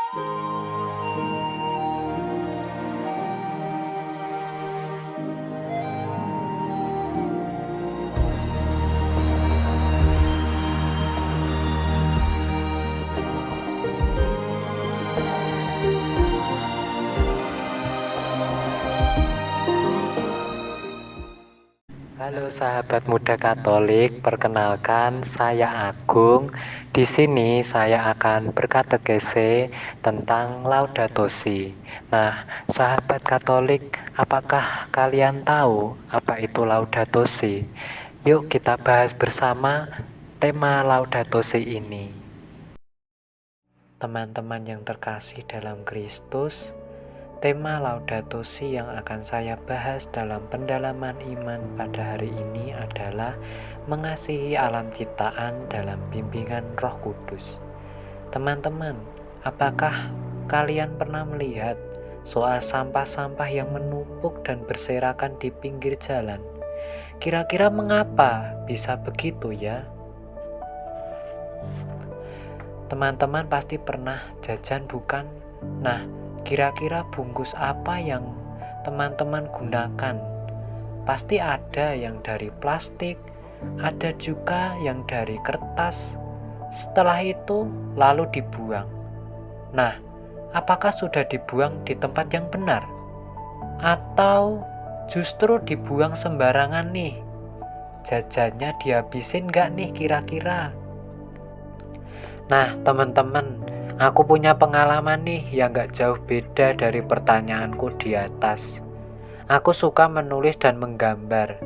Halo sahabat muda Katolik, perkenalkan saya Agung. Di sini saya akan berkatekese tentang Laudato Si. Nah, sahabat Katolik, apakah kalian tahu apa itu Laudato Si? Yuk kita bahas bersama tema Laudato Si ini. Teman-teman yang terkasih dalam Kristus, tema Laudato Si yang akan saya bahas dalam pendalaman iman pada hari ini adalah mengasihi alam ciptaan dalam bimbingan Roh Kudus. Teman-teman, apakah kalian pernah melihat soal sampah-sampah yang menumpuk dan berserakan di pinggir jalan? Kira-kira mengapa bisa begitu ya? Teman-teman pasti pernah jajan, bukan? Nah, kira-kira bungkus apa yang teman-teman gunakan? Pasti ada yang dari plastik, ada juga yang dari kertas. Setelah itu lalu dibuang. Nah, apakah sudah dibuang di tempat yang benar? Atau justru dibuang sembarangan nih? Jajannya dihabisin gak nih kira-kira? Nah, teman-teman, aku punya pengalaman nih yang gak jauh beda dari pertanyaanku di atas. Aku suka menulis dan menggambar,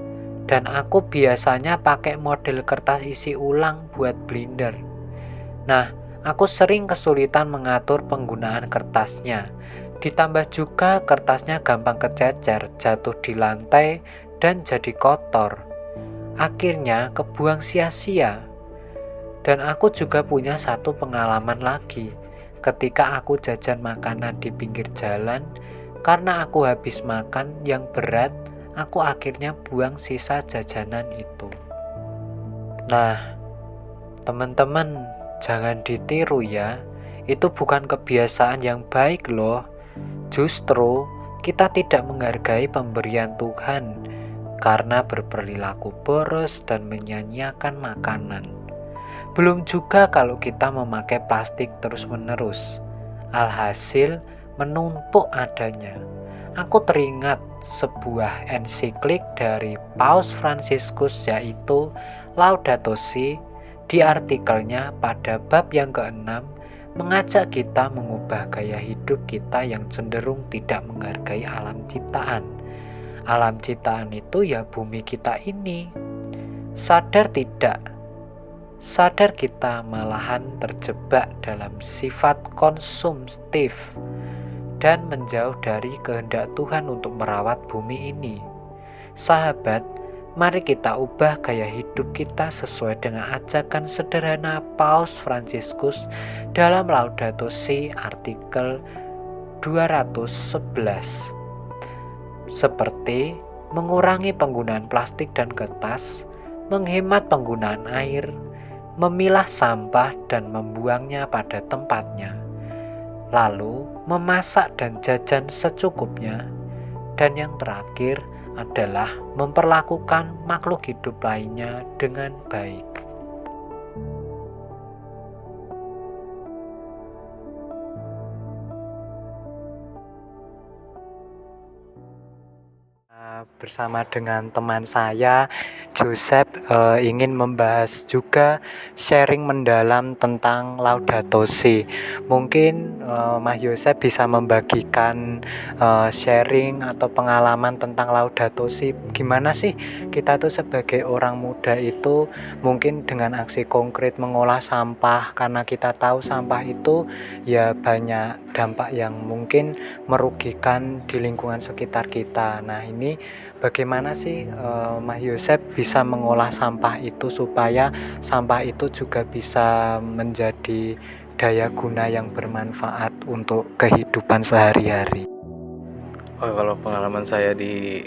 dan aku biasanya pakai model kertas isi ulang buat binder. Nah, aku sering kesulitan mengatur penggunaan kertasnya. Ditambah juga kertasnya gampang kececer, jatuh di lantai, dan jadi kotor. Akhirnya kebuang sia-sia. Dan aku juga punya satu pengalaman lagi. Ketika aku jajan makanan di pinggir jalan, karena aku habis makan yang berat, aku akhirnya buang sisa jajanan itu. Nah, teman-teman, jangan ditiru ya. Itu bukan kebiasaan yang baik loh. Justru kita tidak menghargai pemberian Tuhan karena berperilaku boros dan menyanyiakan makanan. Belum juga kalau kita memakai plastik terus-menerus. Alhasil menumpuk adanya. Aku teringat sebuah ensiklik dari Paus Fransiskus yaitu Laudato Si. Di artikelnya pada bab yang ke-6 mengajak kita mengubah gaya hidup kita yang cenderung tidak menghargai alam ciptaan. Alam ciptaan itu ya bumi kita ini. Sadar kita malahan terjebak dalam sifat konsumtif dan menjauh dari kehendak Tuhan untuk merawat bumi ini. Sahabat, mari kita ubah gaya hidup kita sesuai dengan ajakan sederhana Paus Fransiskus dalam Laudato Si artikel 211. Seperti mengurangi penggunaan plastik dan kertas, menghemat penggunaan air, memilah sampah dan membuangnya pada tempatnya, lalu memasak dan jajan secukupnya, dan yang terakhir adalah memperlakukan makhluk hidup lainnya dengan baik. Bersama dengan teman saya Joseph ingin membahas juga sharing mendalam tentang Laudato Si. Mungkin Mas Joseph bisa membagikan sharing atau pengalaman tentang Laudato Si. Gimana sih kita tuh sebagai orang muda itu mungkin dengan aksi konkret mengolah sampah, karena kita tahu sampah itu ya banyak dampak yang mungkin merugikan di lingkungan sekitar kita. Nah, ini bagaimana sih Mas Yosep bisa mengolah sampah itu supaya sampah itu juga bisa menjadi daya guna yang bermanfaat untuk kehidupan sehari-hari? Kalau pengalaman saya di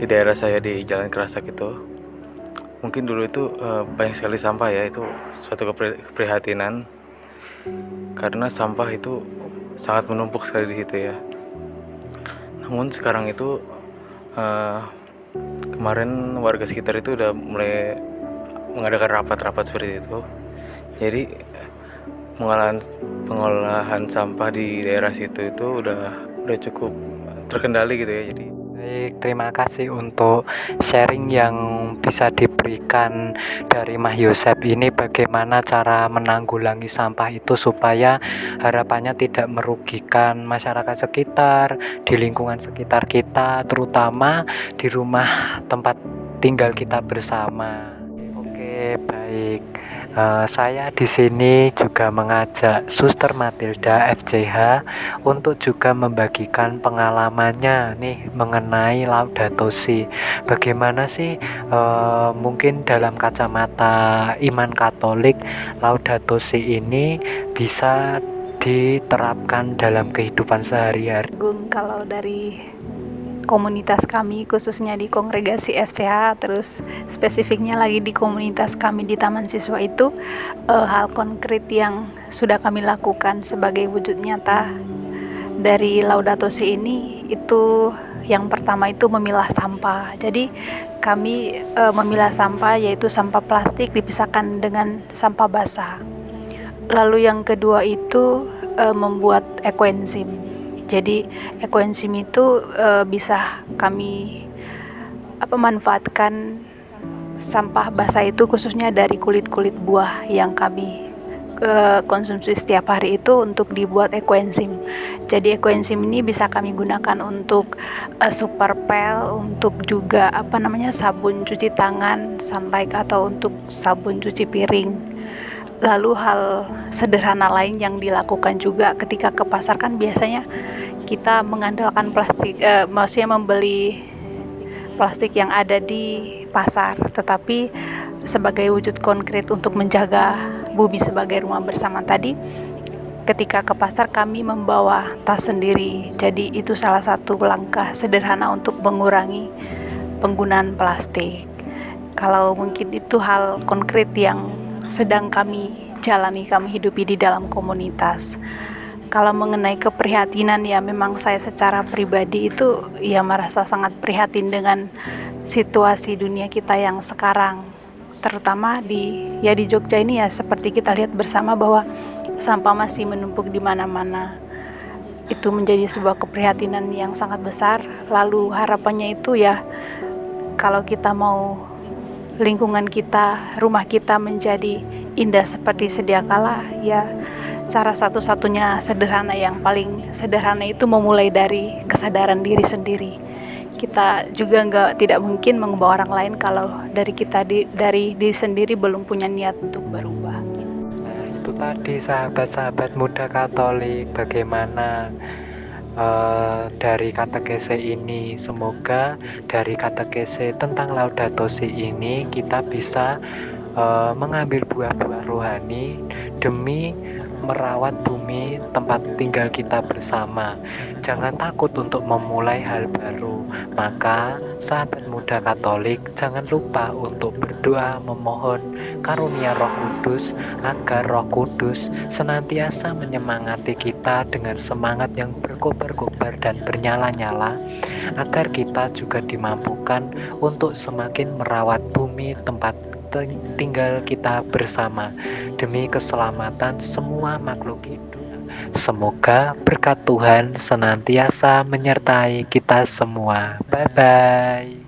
daerah saya di Jalan Kerasak itu, mungkin dulu itu banyak sekali sampah ya, itu suatu keprihatinan. karena sampah itu sangat menumpuk sekali di situ ya. Namun sekarang itu kemarin warga sekitar itu udah mulai mengadakan rapat-rapat seperti itu. Jadi pengolahan sampah di daerah situ itu udah cukup terkendali gitu ya. Jadi Baik, terima kasih untuk sharing yang bisa diberikan dari Mah Yosep ini, bagaimana cara menanggulangi sampah itu supaya harapannya tidak merugikan masyarakat sekitar, di lingkungan sekitar kita, terutama di rumah tempat tinggal kita bersama. Oke, baik. Saya di sini juga mengajak Suster Matilda FCH untuk juga membagikan pengalamannya nih mengenai Laudato Si. Bagaimana sih mungkin dalam kacamata iman Katolik Laudato Si ini bisa diterapkan dalam kehidupan sehari-hari? Kalau dari komunitas kami, khususnya di kongregasi FCH, terus spesifiknya lagi di komunitas kami di Taman Siswa itu, hal konkret yang sudah kami lakukan sebagai wujud nyata dari Laudato Si ini, itu yang pertama itu memilah sampah. Jadi kami memilah sampah, yaitu sampah plastik dipisahkan dengan sampah basah. Lalu yang kedua itu membuat ekoenzim. Jadi ekoenzim itu bisa kami manfaatkan sampah basah itu, khususnya dari kulit-kulit buah yang kami konsumsi setiap hari itu, untuk dibuat ekoenzim. Jadi ekoenzim ini bisa kami gunakan untuk super pel, untuk juga sabun cuci tangan, sunlight, atau untuk sabun cuci piring. Lalu hal sederhana lain yang dilakukan juga ketika ke pasar, kan biasanya kita mengandalkan plastik, maksudnya membeli plastik yang ada di pasar, tetapi sebagai wujud konkret untuk menjaga bumi sebagai rumah bersama tadi, ketika ke pasar kami membawa tas sendiri. Jadi itu salah satu langkah sederhana untuk mengurangi penggunaan plastik. Kalau mungkin itu hal konkret yang sedang kami jalani, kami hidupi di dalam komunitas. Kalau mengenai keprihatinan, ya memang saya secara pribadi itu ya merasa sangat prihatin dengan situasi dunia kita yang sekarang, terutama di Jogja ini ya, seperti kita lihat bersama bahwa sampah masih menumpuk di mana-mana. Itu menjadi sebuah keprihatinan yang sangat besar. Lalu harapannya itu ya, kalau kita mau lingkungan kita, rumah kita menjadi indah seperti sedia kala, ya cara satu-satunya sederhana, yang paling sederhana itu memulai dari kesadaran diri sendiri. Kita juga tidak mungkin mengubah orang lain kalau dari kita dari diri sendiri belum punya niat untuk berubah. Nah, itu tadi sahabat-sahabat muda Katolik, bagaimana dari katekese ini. Semoga dari katekese tentang Laudato Si ini kita bisa mengambil buah-buah rohani demi merawat bumi tempat tinggal kita bersama. Jangan takut untuk memulai hal baru. Maka sahabat muda Katolik, jangan lupa untuk berdoa memohon karunia Roh Kudus, agar Roh Kudus senantiasa menyemangati kita dengan semangat yang berkobar-kobar dan bernyala-nyala, agar kita juga dimampukan untuk semakin merawat bumi tempat tinggal kita bersama demi keselamatan semua makhluk hidup. Semoga berkat Tuhan senantiasa menyertai kita semua. Bye-bye.